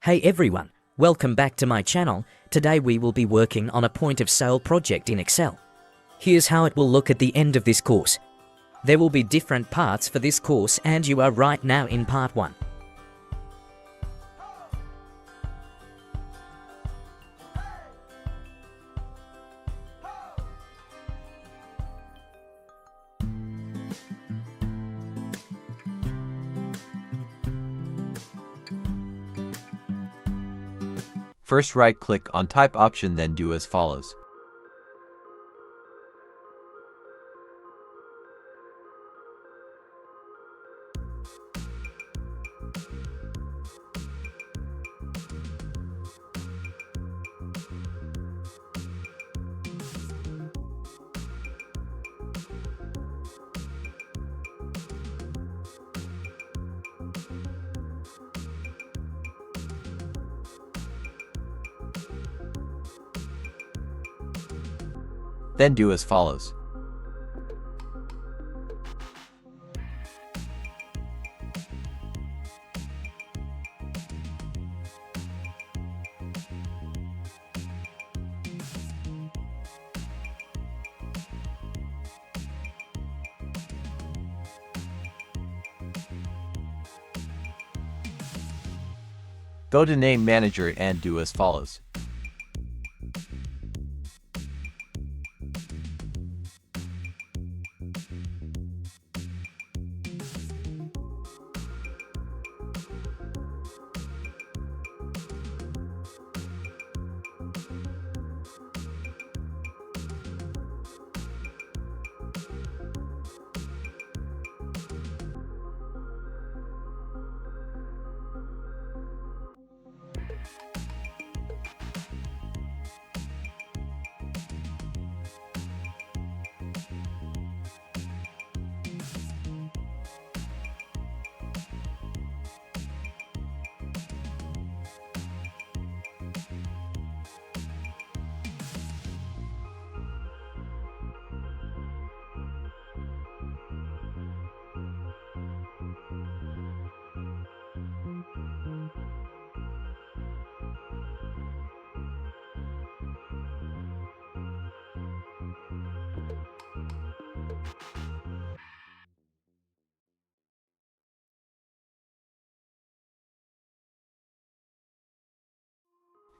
Hey everyone, welcome back to my channel. Today we will be working on a point of sale project in Excel. Here's how it will look at the end of this course. There will be different parts for this course and you are right now in part 1. First right-click on Type option, then do as follows. Then do as follows. Go to Name Manager and do as follows.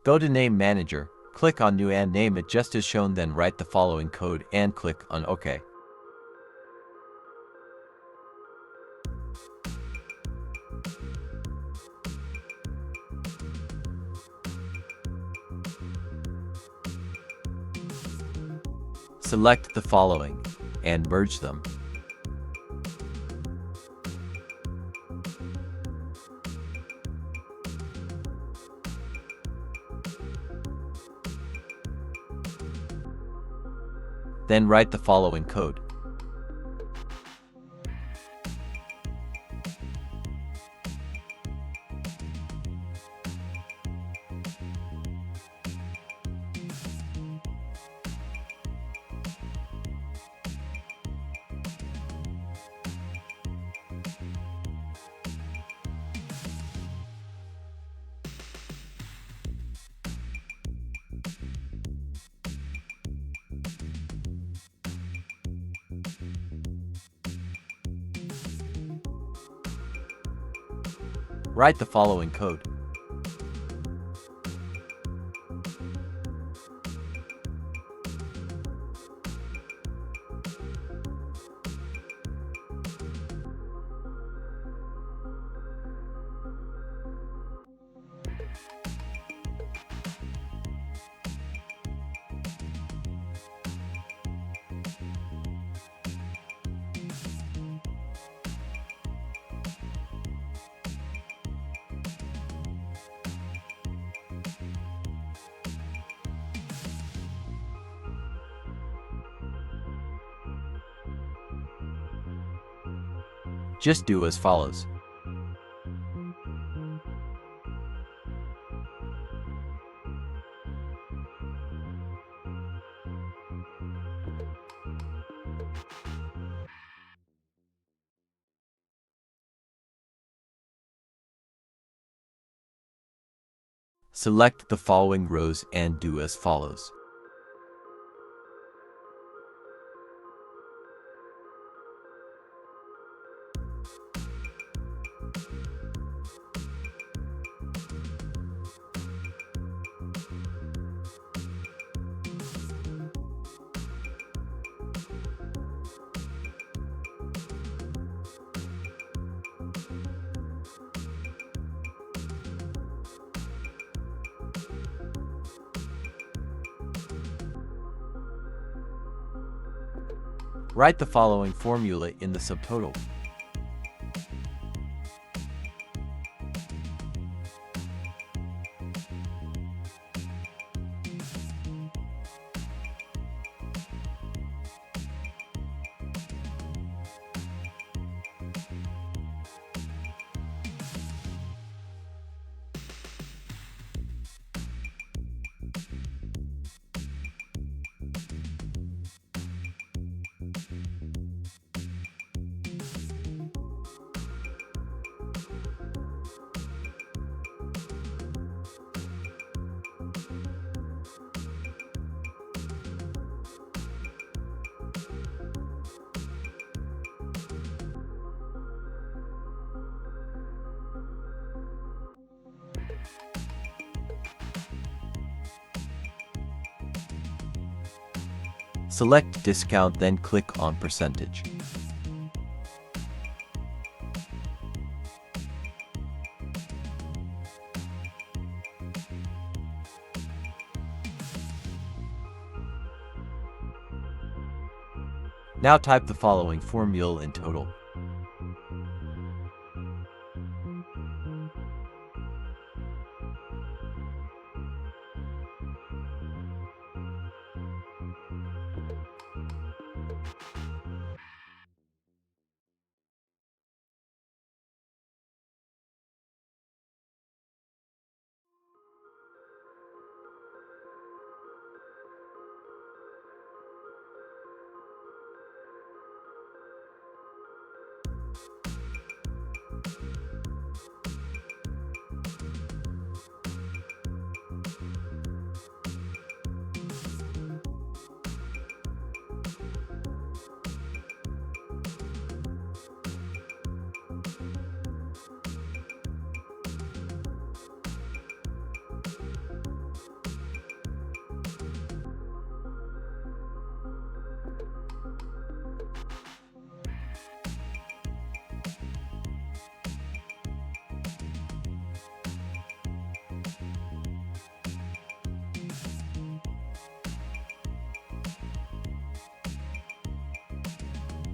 Go to Name Manager, click on New and name it just as shown, then write the following code and click on OK. Select the following and merge them. Then write the following code. Write the following code. Just do as follows. Select the following rows and do as follows. Write the following formula in the subtotal. Select discount, then click on percentage. Now type the following formula in total.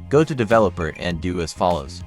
Go to developer and do as follows.